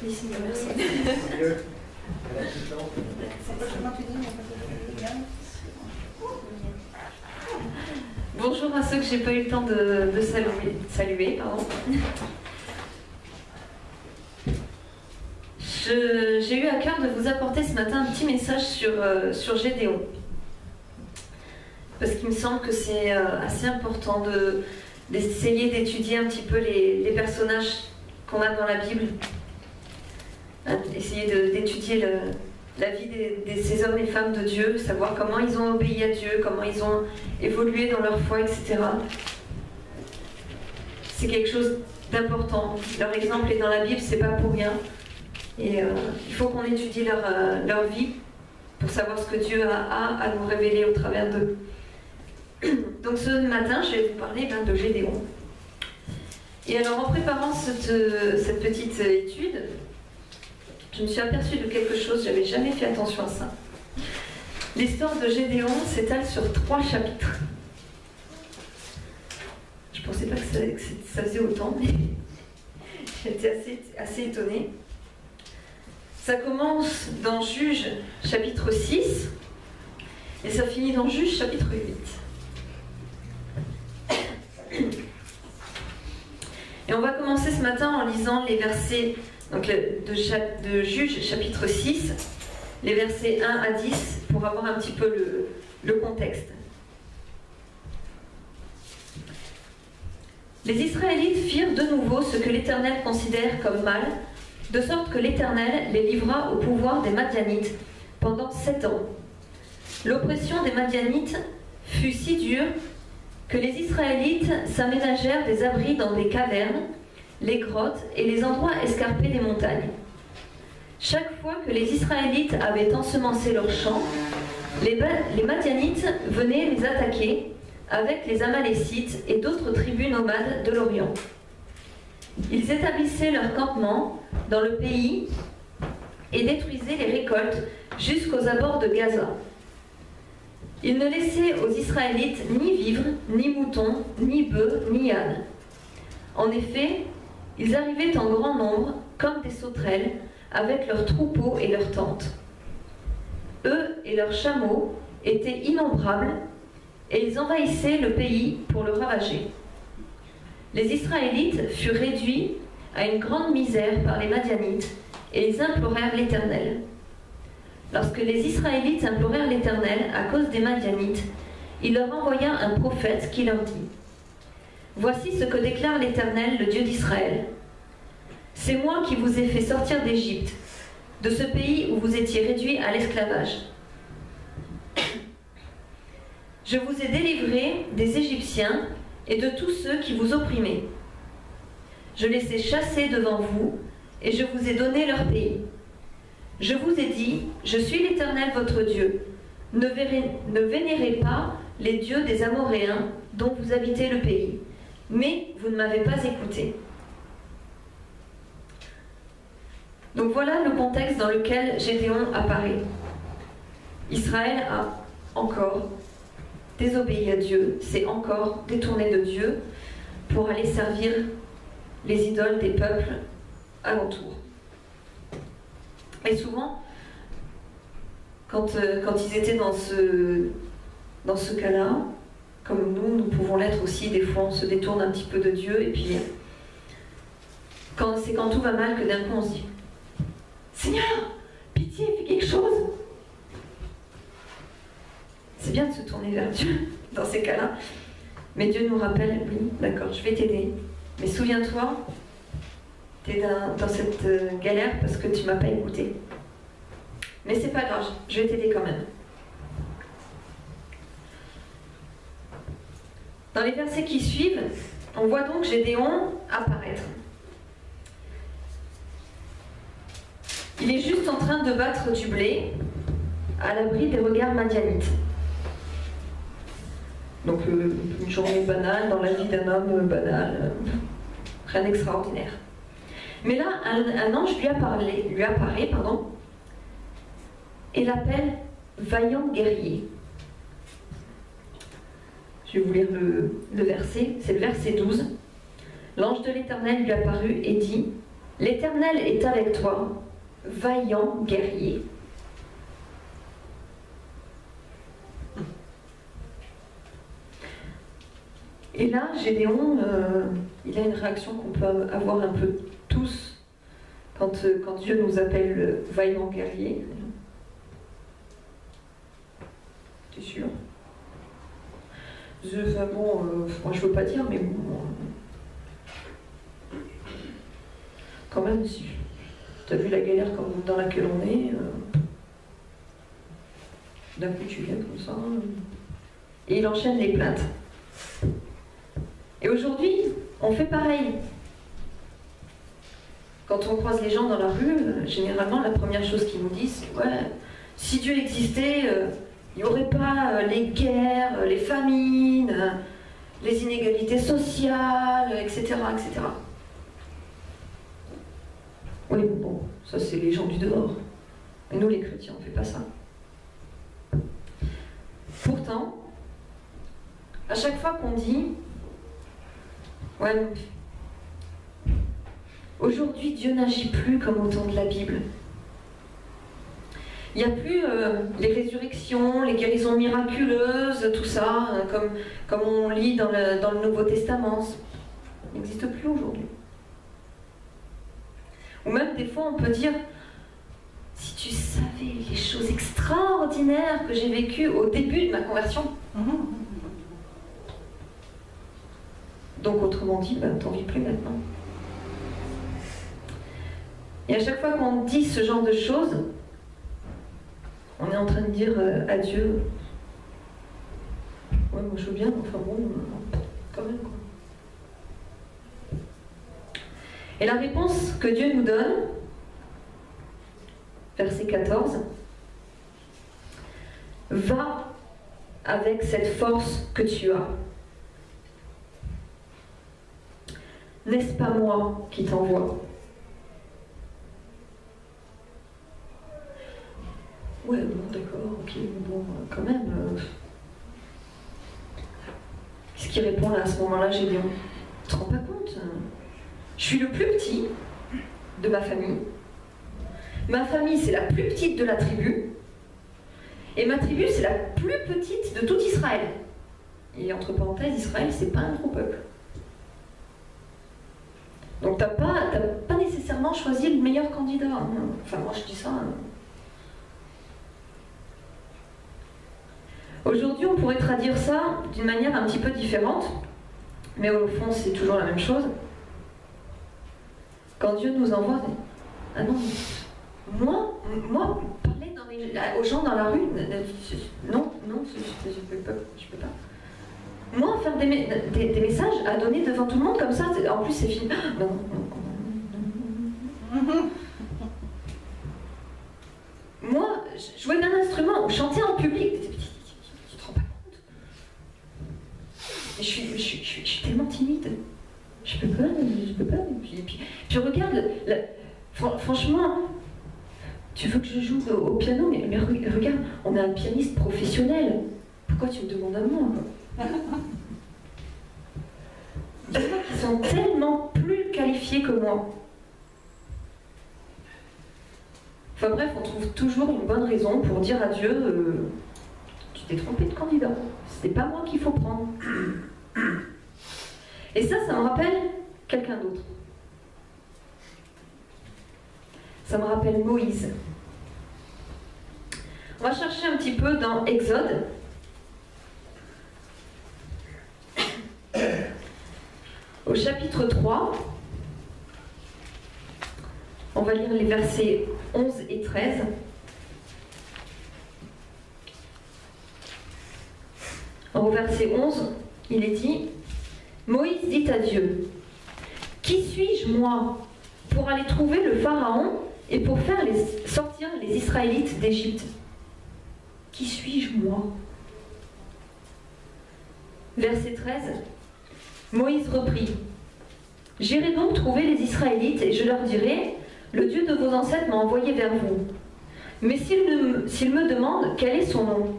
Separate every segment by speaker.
Speaker 1: Ici, merci. Bonjour à ceux que j'ai pas eu le temps de saluer, pardon. J'ai eu à cœur de vous apporter ce matin un petit message sur Gédéon. Parce qu'il me semble que c'est assez important d'essayer d'étudier un petit peu les personnages qu'on a dans la Bible. Essayer d'étudier la vie de ces hommes et femmes de Dieu, savoir comment ils ont obéi à Dieu, comment ils ont évolué dans leur foi, etc. C'est quelque chose d'important. Leur exemple est dans la Bible, c'est pas pour rien. Et il faut qu'on étudie leur vie pour savoir ce que Dieu a à nous révéler au travers d'eux. Donc ce matin, je vais vous parler de Gédéon. Et alors en préparant cette petite étude, je me suis aperçue de quelque chose, j'avais jamais fait attention à ça. L'histoire de Gédéon s'étale sur 3 chapitres. Je ne pensais pas que ça faisait autant, mais j'étais assez étonnée. Ça commence dans Juges chapitre 6 et ça finit dans Juges chapitre 8. Et on va commencer ce matin en lisant les versets de Juges chapitre 6, les versets 1 à 10, pour avoir un petit peu le contexte. Les Israélites firent de nouveau ce que l'Éternel considère comme mal, de sorte que l'Éternel les livra au pouvoir des Madianites pendant 7 ans. L'oppression des Madianites fut si dure que les Israélites s'aménagèrent des abris dans des cavernes, les grottes et les endroits escarpés des montagnes. Chaque fois que les Israélites avaient ensemencé leurs champs, les Madianites venaient les attaquer avec les Amalécites et d'autres tribus nomades de l'Orient. Ils établissaient leur campement dans le pays et détruisaient les récoltes jusqu'aux abords de Gaza. Ils ne laissaient aux Israélites ni vivres, ni moutons, ni bœufs, ni ânes. En effet, ils arrivaient en grand nombre, comme des sauterelles, avec leurs troupeaux et leurs tentes. Eux et leurs chameaux étaient innombrables, et ils envahissaient le pays pour le ravager. Les Israélites furent réduits à une grande misère par les Madianites, et ils implorèrent l'Éternel. Lorsque les Israélites implorèrent l'Éternel à cause des Madianites, il leur envoya un prophète qui leur dit : Voici ce que déclare l'Éternel, le Dieu d'Israël. C'est moi qui vous ai fait sortir d'Égypte, de ce pays où vous étiez réduits à l'esclavage. Je vous ai délivrés des Égyptiens et de tous ceux qui vous opprimaient. Je les ai chassés devant vous et je vous ai donné leur pays. Je vous ai dit, je suis l'Éternel votre Dieu. Ne vénérez pas les dieux des Amoréens dont vous habitez le pays. Mais vous ne m'avez pas écouté. Donc voilà le contexte dans lequel Gédéon apparaît. Israël a encore désobéi à Dieu, s'est encore détourné de Dieu pour aller servir les idoles des peuples alentours. Et souvent, quand ils étaient dans ce cas-là, comme nous pouvons l'être aussi, des fois on se détourne un petit peu de Dieu, et puis c'est quand tout va mal que d'un coup on se dit « Seigneur, pitié, fais quelque chose !» C'est bien de se tourner vers Dieu dans ces cas-là, mais Dieu nous rappelle « Oui, d'accord, je vais t'aider, mais souviens-toi, tu es dans cette galère parce que tu ne m'as pas écouté. Mais c'est pas grave, je vais t'aider quand même. » Dans les versets qui suivent, on voit donc Gédéon apparaître. Il est juste en train de battre du blé à l'abri des regards madianites. Donc une journée banale dans la vie d'un homme banal, rien d'extraordinaire. Mais là, un ange lui apparaît, et l'appelle vaillant guerrier. Je vais vous lire le verset, c'est le verset 12. L'ange de l'Éternel lui apparut et dit : L'Éternel est avec toi, vaillant guerrier. Et là, Gédéon, il a une réaction qu'on peut avoir un peu tous quand Dieu nous appelle vaillant guerrier. T'es sûr? Moi je veux pas dire, mais bon. Quand même, si t'as vu la galère dans laquelle on est, d'un coup tu viens comme ça. Et il enchaîne les plaintes. Et aujourd'hui, on fait pareil. Quand on croise les gens dans la rue, généralement, la première chose qu'ils nous disent, c'est ouais, si Dieu existait, il n'y aurait pas les guerres, les famines, les inégalités sociales, etc., etc. Oui, bon, ça c'est les gens du dehors. Et nous, les chrétiens, on ne fait pas ça. Pourtant, à chaque fois qu'on dit ouais, aujourd'hui, Dieu n'agit plus comme au temps de la Bible. Il n'y a plus les résurrections, les guérisons miraculeuses, tout ça, comme on lit dans le Nouveau Testament. Ça n'existe plus aujourd'hui. Ou même des fois, on peut dire, si tu savais les choses extraordinaires que j'ai vécues au début de ma conversion. Donc autrement dit, t'en vis plus maintenant. Et à chaque fois qu'on dit ce genre de choses, on est en train de dire à Dieu, ouais, moi je veux bien, enfin bon, quand même quoi. Et la réponse que Dieu nous donne, verset 14, va avec cette force que tu as. N'est-ce pas moi qui t'envoie? Ouais, bon, d'accord, ok, bon, quand même. Qu'est-ce qu'il répond là, à ce moment-là, Gédéon? Tu te rends pas compte? Je suis le plus petit de ma famille. Ma famille, c'est la plus petite de la tribu. Et ma tribu, c'est la plus petite de tout Israël. Et entre parenthèses, Israël, c'est pas un gros peuple. Donc t'as pas nécessairement choisi le meilleur candidat. Hein. Enfin, moi je dis ça. Hein. Aujourd'hui, on pourrait traduire ça d'une manière un petit peu différente, mais au fond, c'est toujours la même chose. Quand Dieu nous envoie, ah non, moi parler aux gens dans la rue, non, je peux pas. Moi, faire des messages à donner devant tout le monde comme ça, en plus c'est fini. Non. Moi, jouer d'un instrument, chanter en public, tu te rends pas compte? Je suis tellement timide. Je peux pas. Puis regarde, franchement, tu veux que je joue au piano, mais regarde, on a un pianiste professionnel. Pourquoi tu me demandes à moi? Il y en a qui sont tellement plus qualifiés que moi. Enfin bref, on trouve toujours une bonne raison pour dire à Dieu tu t'es trompé de candidat, c'est pas moi qu'il faut prendre. Et ça me rappelle quelqu'un d'autre. Ça me rappelle Moïse. On va chercher un petit peu dans Exode. Au chapitre 3, on va lire les versets 11 et 13. Au verset 11, il est dit, Moïse dit à Dieu, qui suis-je moi pour aller trouver le Pharaon et pour faire sortir les Israélites d'Égypte? Qui suis-je moi? Verset 13, Moïse reprit, j'irai donc trouver les Israélites et je leur dirai, le Dieu de vos ancêtres m'a envoyé vers vous. Mais s'il me demande quel est son nom,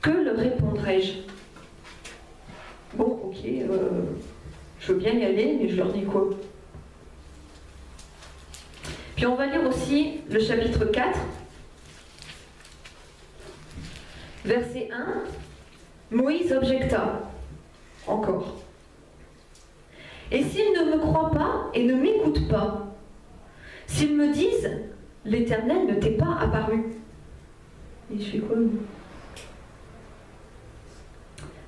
Speaker 1: que leur répondrai-je? Bon, ok, je veux bien y aller, mais je leur dis quoi? Puis on va lire aussi le chapitre 4, verset 1. Moïse objecta, encore. Et s'ils ne me croient pas et ne m'écoutent pas, s'ils me disent, l'Éternel ne t'est pas apparu. Et je fais quoi?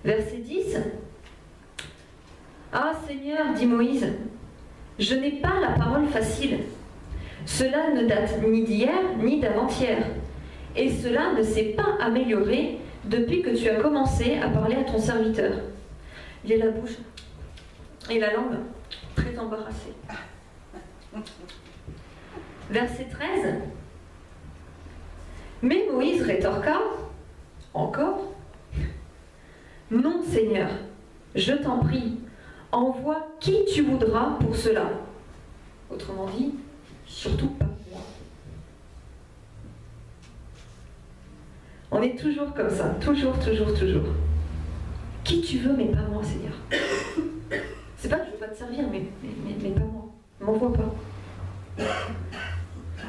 Speaker 1: Verset 10. Ah Seigneur, dit Moïse, je n'ai pas la parole facile. Cela ne date ni d'hier ni d'avant-hier. Et cela ne s'est pas amélioré depuis que tu as commencé à parler à ton serviteur. Il est la bouche et la langue très embarrassée. Verset 13. Mais Moïse rétorqua, encore, non Seigneur, je t'en prie, envoie qui tu voudras pour cela. Autrement dit, surtout pas moi. On est toujours comme ça, toujours. Qui tu veux, mais pas moi, Seigneur. C'est pas que je veux pas te servir, mais pas moi. Ne m'envoie pas.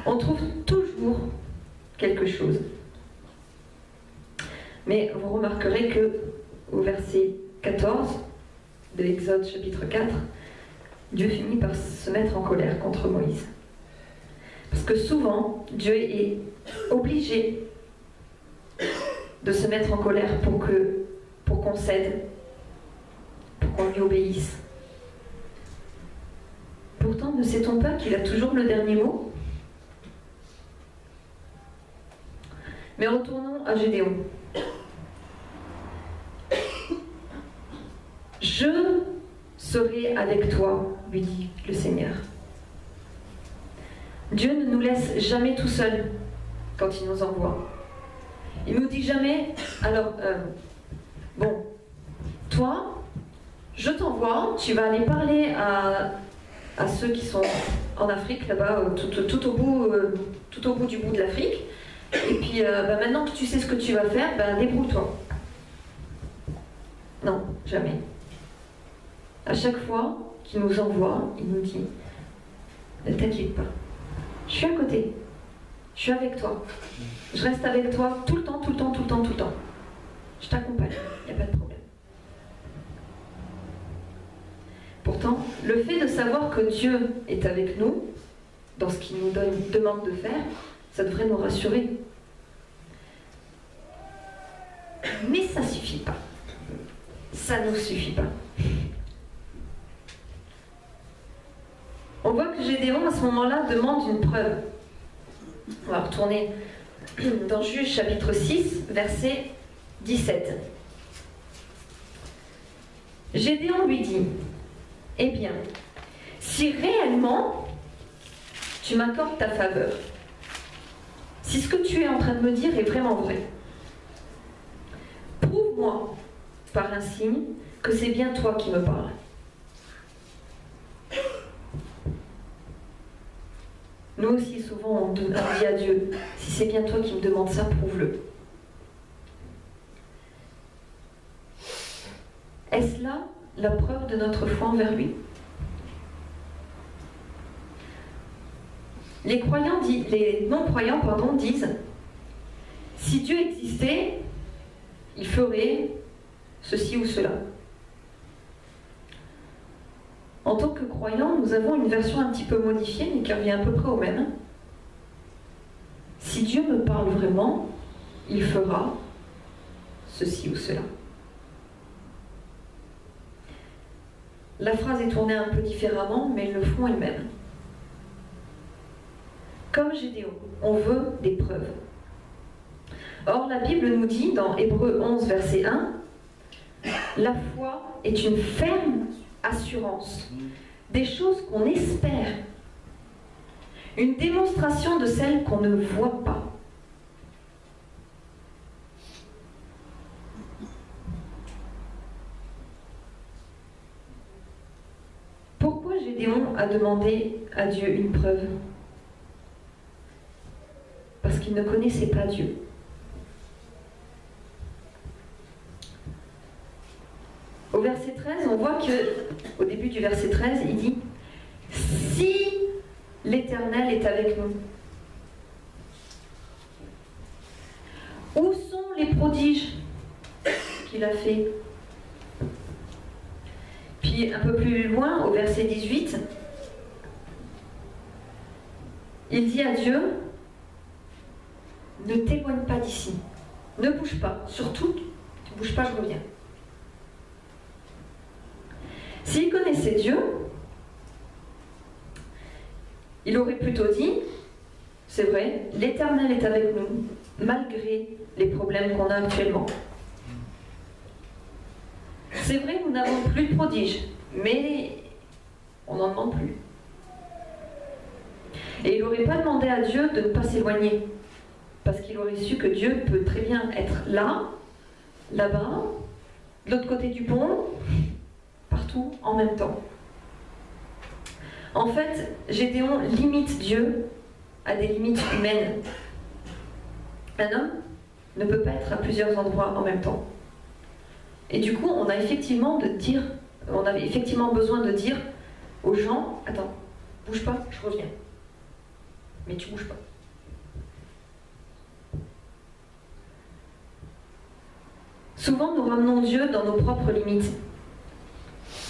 Speaker 1: On trouve toujours quelque chose. Mais vous remarquerez que au verset 14 de Exode chapitre 4, Dieu finit par se mettre en colère contre Moïse. Parce que souvent, Dieu est obligé de se mettre en colère pour qu'on cède, pour qu'on lui obéisse. Pourtant, ne sait-on pas qu'il a toujours le dernier mot? Mais retournons à Gédéon. Je serai avec toi, lui dit le Seigneur. Dieu ne nous laisse jamais tout seuls quand il nous envoie. Il nous dit jamais, alors, bon, toi, je t'envoie, tu vas aller parler à ceux qui sont en Afrique, là-bas, tout au bout du bout de l'Afrique. Et puis, maintenant que tu sais ce que tu vas faire, débrouille-toi. Non, jamais. À chaque fois qu'il nous envoie, il nous dit, ne t'inquiète pas, je suis à côté, je suis avec toi, je reste avec toi tout le temps. Je t'accompagne, il n'y a pas de problème. Pourtant, le fait de savoir que Dieu est avec nous, dans ce qu'il nous demande de faire, ça devrait nous rassurer. Mais ça ne suffit pas. Ça ne nous suffit pas. On voit que Gédéon, à ce moment-là, demande une preuve. On va retourner dans Juges chapitre 6, verset 17. Gédéon lui dit, « Eh bien, si réellement tu m'accordes ta faveur, si ce que tu es en train de me dire est vraiment vrai, prouve-moi par un signe que c'est bien toi qui me parles. » Nous aussi, souvent, on dit à Dieu, si c'est bien toi qui me demandes ça, prouve-le. Est-ce là la preuve de notre foi envers lui? Les non-croyants disent, si Dieu existait, il ferait ceci ou cela. En tant que croyants, nous avons une version un petit peu modifiée, mais qui revient à peu près au même. Si Dieu me parle vraiment, il fera ceci ou cela. La phrase est tournée un peu différemment, mais le fond est le même. Comme Gédéon, on veut des preuves. Or, la Bible nous dit, dans Hébreux 11, verset 1, « La foi est une ferme assurance des choses qu'on espère, une démonstration de celles qu'on ne voit pas. » Pourquoi Gédéon a demandé à Dieu une preuve? Parce qu'il ne connaissait pas Dieu. Au verset 13, on voit que, au début du verset 13, il dit « Si l'Éternel est avec nous. Où sont les prodiges qu'il a fait? Puis un peu plus loin, au verset 18, il dit à Dieu, ne t'éloigne pas d'ici, ne bouge pas, surtout, tu ne bouges pas, je reviens. S'il connaissait Dieu, il aurait plutôt dit, c'est vrai, l'Éternel est avec nous, malgré les problèmes qu'on a actuellement. C'est vrai, nous n'avons plus de prodiges, mais on n'en demande plus. Et il n'aurait pas demandé à Dieu de ne pas s'éloigner, parce qu'il aurait su que Dieu peut très bien être là, là-bas, de l'autre côté du pont, partout en même temps. En fait, Gédéon limite Dieu à des limites humaines. Un homme ne peut pas être à plusieurs endroits en même temps. Et du coup, on avait effectivement besoin de dire aux gens, attends, bouge pas, je reviens. Mais tu bouges pas. Souvent, nous ramenons Dieu dans nos propres limites,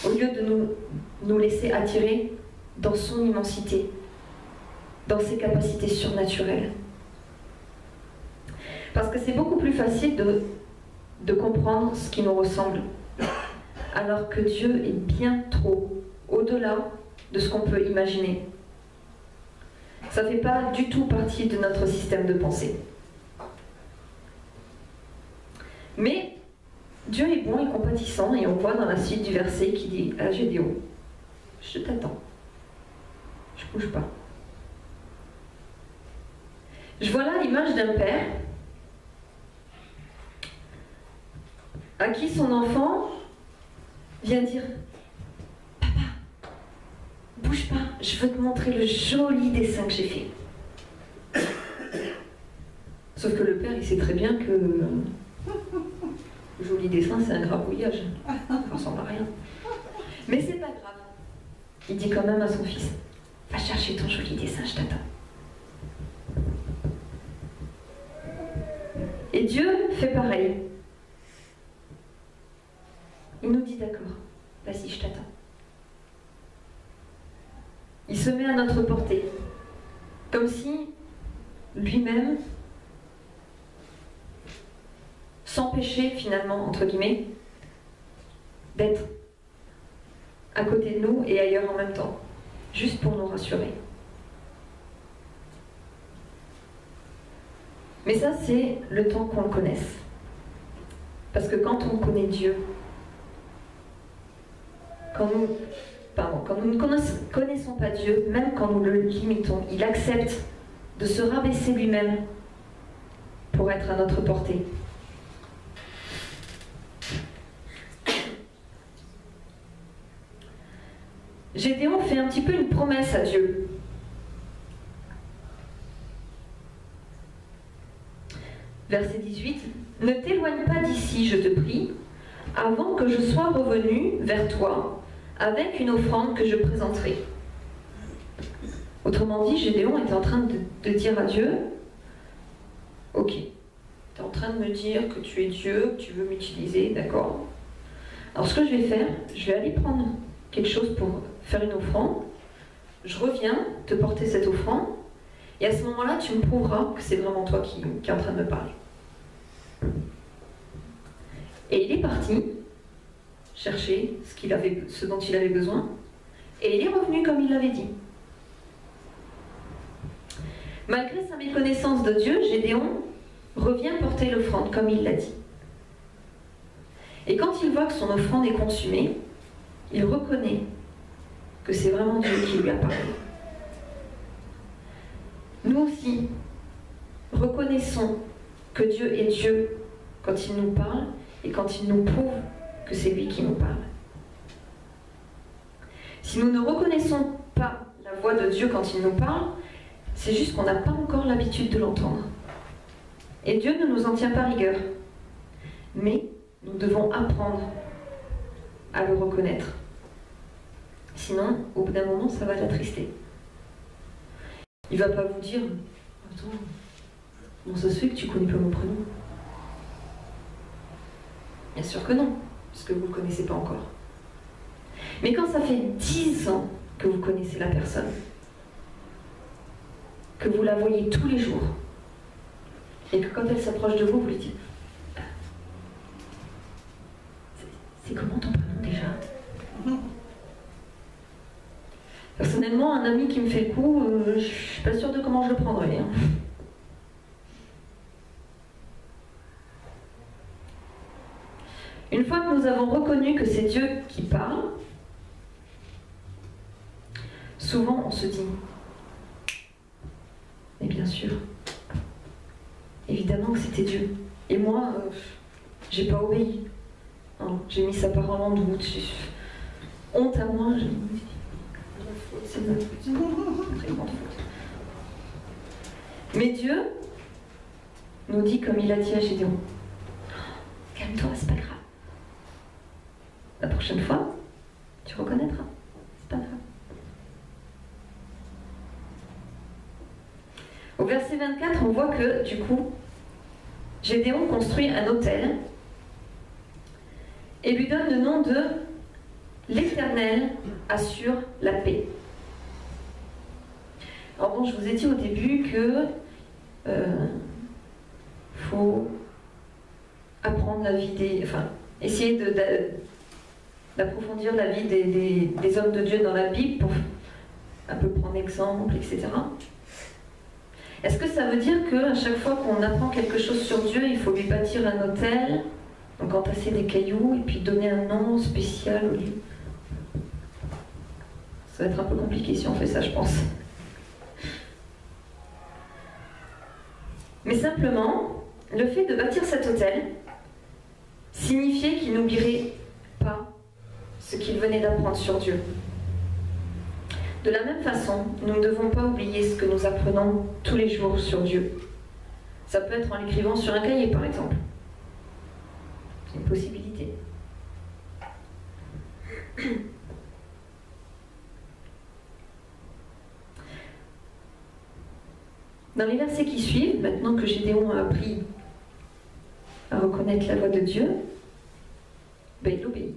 Speaker 1: au lieu de nous laisser attirer dans son immensité, dans ses capacités surnaturelles. Parce que c'est beaucoup plus facile de comprendre ce qui nous ressemble, alors que Dieu est bien trop au-delà de ce qu'on peut imaginer. Ça ne fait pas du tout partie de notre système de pensée. Mais Dieu est bon et compatissant, et on voit dans la suite du verset qui dit à Gédéon, je t'attends, je ne bouge pas. Je vois là l'image d'un père à qui son enfant vient dire « Papa, bouge pas, je veux te montrer le joli dessin que j'ai fait. » Sauf que le père, il sait très bien que le joli dessin, c'est un grabouillage. Ça ne ressemble à rien. Mais c'est pas grave. Il dit quand même à son fils « Va chercher ton joli dessin, je t'attends. » Et Dieu fait pareil. Il nous dit d'accord, vas-y, je t'attends. Il se met à notre portée, comme si lui-même s'empêchait finalement, entre guillemets, d'être à côté de nous et ailleurs en même temps, juste pour nous rassurer. Mais ça, c'est le temps qu'on le connaisse. Parce que quand on connaît Dieu, quand nous ne connaissons pas Dieu, même quand nous le limitons, il accepte de se rabaisser lui-même pour être à notre portée. Gédéon fait un petit peu une promesse à Dieu. Verset 18, « Ne t'éloigne pas d'ici, je te prie, avant que je sois revenu vers toi avec une offrande que je présenterai. » Autrement dit, Gédéon est en train de dire à Dieu, « Ok, tu es en train de me dire que tu es Dieu, que tu veux m'utiliser, d'accord. Alors ce que je vais faire, je vais aller prendre quelque chose pour faire une offrande, je reviens te porter cette offrande, et à ce moment-là, tu me prouveras que c'est vraiment toi qui es en train de me parler. » Et il est parti chercher ce dont il avait besoin, et il est revenu comme il l'avait dit. Malgré sa méconnaissance de Dieu, Gédéon revient porter l'offrande comme il l'a dit. Et quand il voit que son offrande est consumée, il reconnaît que c'est vraiment Dieu qui lui a parlé. Nous aussi, reconnaissons que Dieu est Dieu quand il nous parle et quand il nous prouve que c'est lui qui nous parle. Si nous ne reconnaissons pas la voix de Dieu quand il nous parle, c'est juste qu'on n'a pas encore l'habitude de l'entendre. Et Dieu ne nous en tient pas rigueur. Mais nous devons apprendre à le reconnaître. Sinon, au bout d'un moment, ça va l'attrister. Il va pas vous dire « Attends, comment ça se fait que tu connais pas mon prénom ?» Bien sûr que non, parce que vous ne le connaissez pas encore. Mais quand ça fait 10 ans que vous connaissez la personne, que vous la voyez tous les jours, et que quand elle s'approche de vous, vous lui dites « C'est comment ton prénom déjà ?» Personnellement, un ami qui me fait le coup, je suis pas sûre de comment je le prendrais. Hein. Une fois que nous avons reconnu que c'est Dieu qui parle, souvent on se dit « Mais bien sûr, évidemment que c'était Dieu. Et moi, j'ai pas obéi. Hein, j'ai mis sa parole en doute. Honte à moi. C'est une très grande faute. » Mais Dieu nous dit comme il a dit à Gédéon « Calme-toi, c'est pas grave. La prochaine fois, tu reconnaîtras. C'est pas grave. » Au verset 24, on voit que, du coup, Gédéon construit un autel et lui donne le nom de « L'Éternel assure la paix ». Alors bon, je vous ai dit au début que faut apprendre la vie des... Enfin, essayer d'approfondir la vie des hommes de Dieu dans la Bible pour un peu prendre exemple, etc. Est-ce que ça veut dire qu'à chaque fois qu'on apprend quelque chose sur Dieu, il faut lui bâtir un autel, donc entasser des cailloux et puis donner un nom spécial au lieu? Ça va être un peu compliqué si on fait ça, je pense. Mais simplement, le fait de bâtir cet autel signifiait qu'il n'oublierait pas ce qu'il venait d'apprendre sur Dieu. De la même façon, nous ne devons pas oublier ce que nous apprenons tous les jours sur Dieu. Ça peut être en l'écrivant sur un cahier, par exemple. C'est une possibilité. Dans les versets qui suivent, maintenant que Gédéon a appris à reconnaître la voix de Dieu, ben il obéit.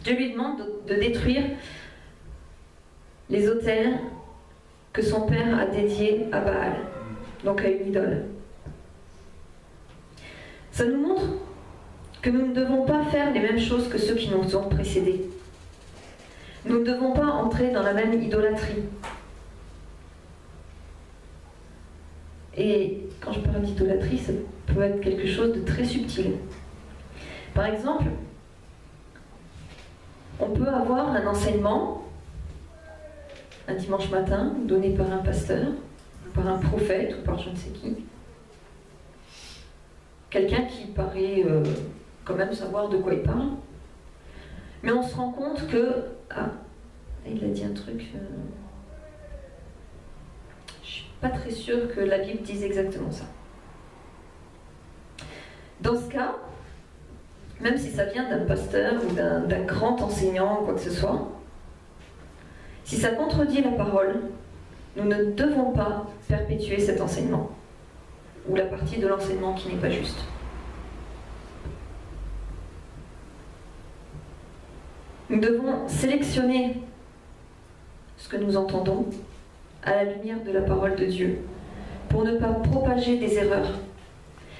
Speaker 1: Dieu lui demande de détruire les autels que son père a dédiés à Baal, donc à une idole. Ça nous montre que nous ne devons pas faire les mêmes choses que ceux qui nous ont précédés. Nous ne devons pas entrer dans la même idolâtrie. Et quand je parle d'idolâtrie, ça peut être quelque chose de très subtil. Par exemple, on peut avoir un enseignement, un dimanche matin, donné par un pasteur, par un prophète ou par je ne sais qui. Quelqu'un qui paraît quand même savoir de quoi il parle. Mais on se rend compte que... Ah, il a dit un truc... Je suis pas très sûre que la Bible dise exactement ça. Dans ce cas, même si ça vient d'un pasteur ou d'un grand enseignant ou quoi que ce soit, si ça contredit la parole, nous ne devons pas perpétuer cet enseignement ou la partie de l'enseignement qui n'est pas juste. Nous devons sélectionner ce que nous entendons à la lumière de la parole de Dieu pour ne pas propager des erreurs.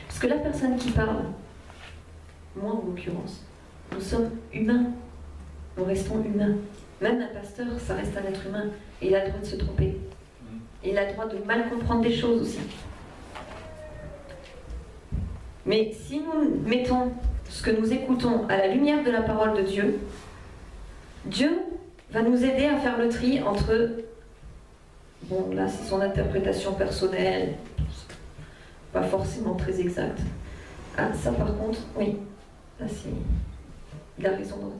Speaker 1: Parce que la personne qui parle, moi en l'occurrence, nous sommes humains, nous restons humains. Même un pasteur, ça reste un être humain et il a le droit de se tromper. Et il a le droit de mal comprendre des choses aussi. Mais si nous mettons ce que nous écoutons à la lumière de la parole de Dieu, Dieu va nous aider à faire le tri entre, bon là c'est son interprétation personnelle, pas forcément très exacte. Ah ça par contre, oui, là c'est, il a raison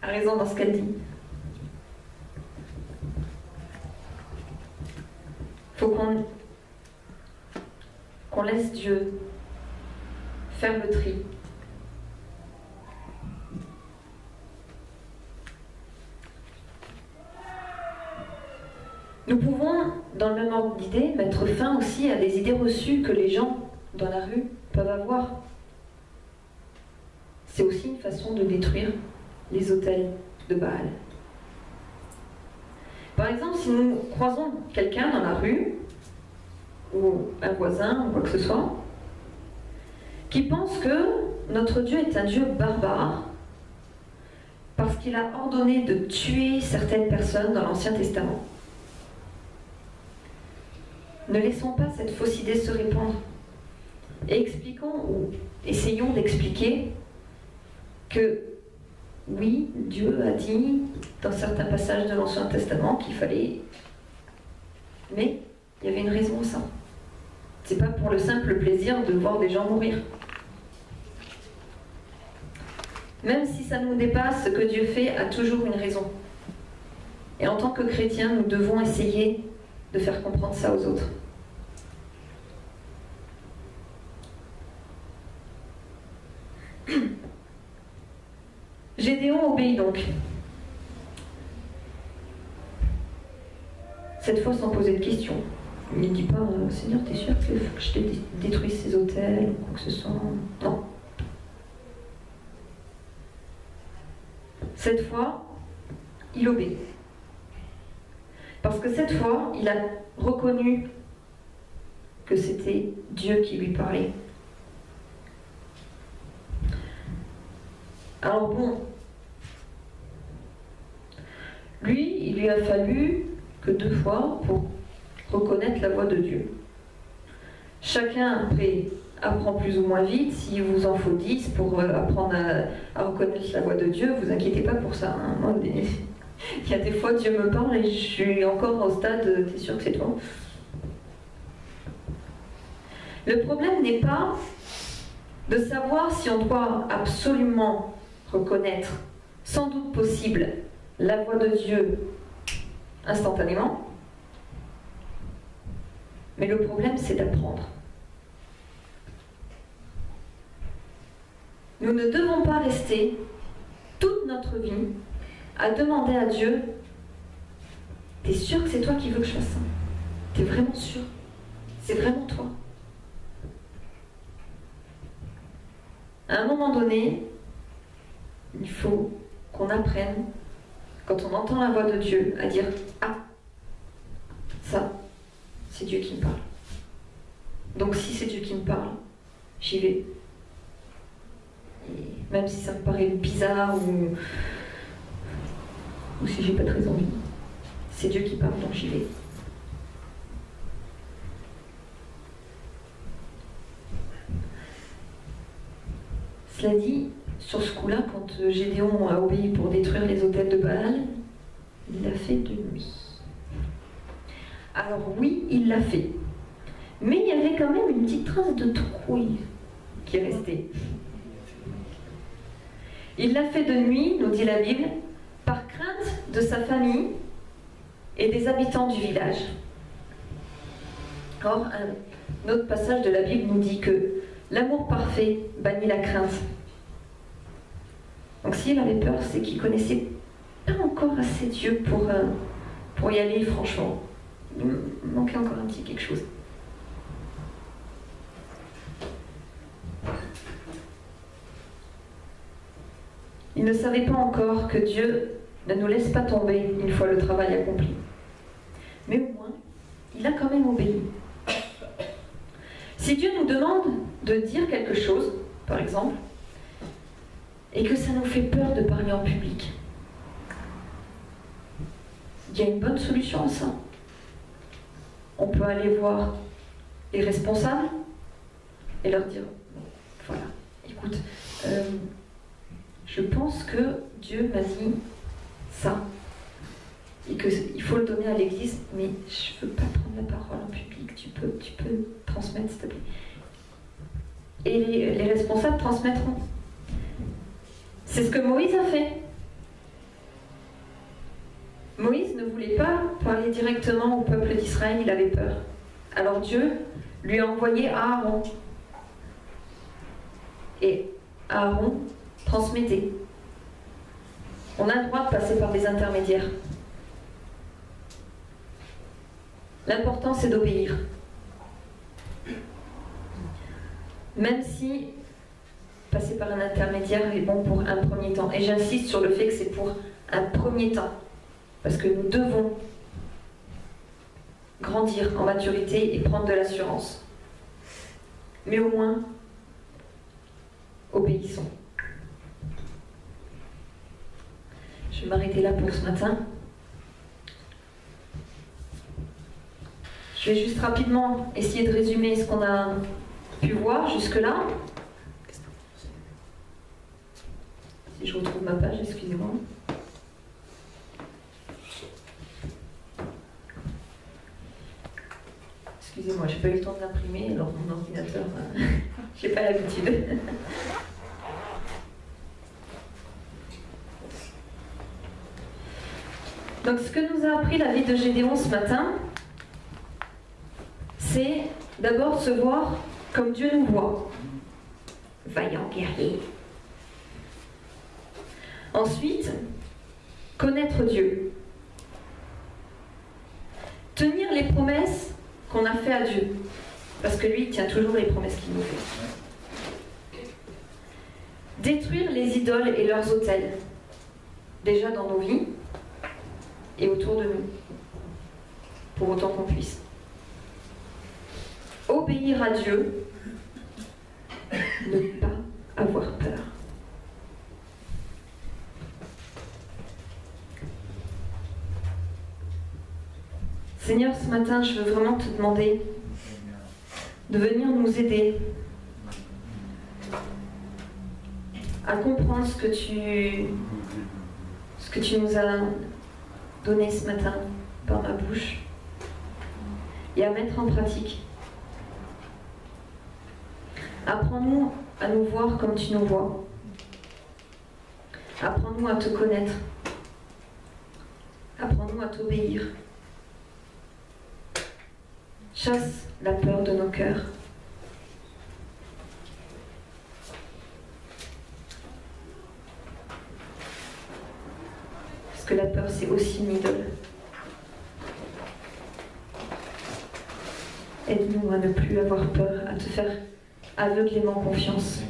Speaker 1: a raison dans ce qu'elle dit. Il faut qu'on laisse Dieu faire le tri. Nous pouvons, dans le même ordre d'idées, mettre fin aussi à des idées reçues que les gens dans la rue peuvent avoir. C'est aussi une façon de détruire les autels de Baal. Par exemple, si nous croisons quelqu'un dans la rue, ou un voisin, ou quoi que ce soit, qui pense que notre Dieu est un Dieu barbare, parce qu'il a ordonné de tuer certaines personnes dans l'Ancien Testament. Ne laissons pas cette fausse idée se répandre et expliquons ou essayons d'expliquer que oui, Dieu a dit dans certains passages de l'Ancien Testament qu'il fallait, mais il y avait une raison à ça. C'est pas pour le simple plaisir de voir des gens mourir. Même si ça nous dépasse, ce que Dieu fait a toujours une raison. Et en tant que chrétiens, nous devons essayer de faire comprendre ça aux autres. Gédéon obéit donc. Cette fois sans poser de questions. Il ne dit pas « Seigneur, t'es sûr qu'il faut que je détruise ces autels ou quoi que ce soit ?» Non. Cette fois, il obéit. Parce que cette fois, il a reconnu que c'était Dieu qui lui parlait. Alors bon, lui, il lui a fallu que 2 fois pour reconnaître la voix de Dieu. Chacun après apprend plus ou moins vite. S'il vous en faut 10 pour apprendre à reconnaître la voix de Dieu, vous inquiétez pas pour ça. Hein. Moi, il y a des fois Dieu me parle et je suis encore au stade « t'es sûr que c'est toi ?» Le problème n'est pas de savoir si on doit absolument reconnaître, sans doute possible, la voix de Dieu instantanément, mais le problème c'est d'apprendre. Nous ne devons pas rester toute notre vie à demander à Dieu « T'es sûr que c'est toi qui veux que je fasse ça? T'es vraiment sûr? C'est vraiment toi ?» À un moment donné, il faut qu'on apprenne, quand on entend la voix de Dieu, à dire « Ah, ça, c'est Dieu qui me parle. Donc si c'est Dieu qui me parle, j'y vais. » Et même si ça me paraît bizarre ou si j'ai pas très envie, c'est Dieu qui parle, donc j'y vais. Cela dit, sur ce coup-là, quand Gédéon a obéi pour détruire les autels de Baal, il l'a fait de nuit. Alors oui, il l'a fait. Mais il y avait quand même une petite trace de trouille qui est restée. Il l'a fait de nuit, nous dit la Bible, par crainte de sa famille et des habitants du village. Or, un autre passage de la Bible nous dit que l'amour parfait bannit la crainte. Donc s'il avait peur, c'est qu'il ne connaissait pas encore assez Dieu pour y aller franchement. Il manquait encore un petit quelque chose. Il ne savait pas encore que Dieu ne nous laisse pas tomber une fois le travail accompli. Mais au moins, il a quand même obéi. Si Dieu nous demande de dire quelque chose, par exemple, et que ça nous fait peur de parler en public, il y a une bonne solution à ça. On peut aller voir les responsables et leur dire, voilà, écoute, je pense que Dieu m'a dit ça, et qu'il faut le donner à l'église, mais je ne veux pas prendre la parole en public, tu peux transmettre, s'il te plaît. Et les responsables transmettront. C'est ce que Moïse a fait. Moïse ne voulait pas parler directement au peuple d'Israël, il avait peur. Alors Dieu lui a envoyé Aaron. Et Aaron transmettait. On a le droit de passer par des intermédiaires. L'important, c'est d'obéir. Même si passer par un intermédiaire est bon pour un premier temps. Et j'insiste sur le fait que c'est pour un premier temps. Parce que nous devons grandir en maturité et prendre de l'assurance. Mais au moins, obéissons. Je vais m'arrêter là pour ce matin. Je vais juste rapidement essayer de résumer ce qu'on a pu voir jusque-là. Si je retrouve ma page, excusez-moi. Excusez-moi, j'ai pas eu le temps de l'imprimer, alors mon ordinateur, j'ai pas l'habitude. Donc ce que nous a appris la vie de Gédéon ce matin, c'est d'abord se voir comme Dieu nous voit. Vaillant guerrier. Ensuite, connaître Dieu. Tenir les promesses qu'on a fait à Dieu. Parce que lui, il tient toujours les promesses qu'il nous fait. Détruire les idoles et leurs autels. Déjà dans nos vies et autour de nous. Pour autant qu'on puisse. Obéir à Dieu. Ne pas avoir peur. Seigneur, ce matin, je veux vraiment te demander de venir nous aider à comprendre ce que tu nous as donné ce matin par ma bouche et à mettre en pratique. Apprends-nous à nous voir comme tu nous vois. Apprends-nous à te connaître. Apprends-nous à t'obéir. Chasse la peur de nos cœurs. Parce que la peur, c'est aussi une idole. Aide-nous à ne plus avoir peur, à te faire aveuglément confiance.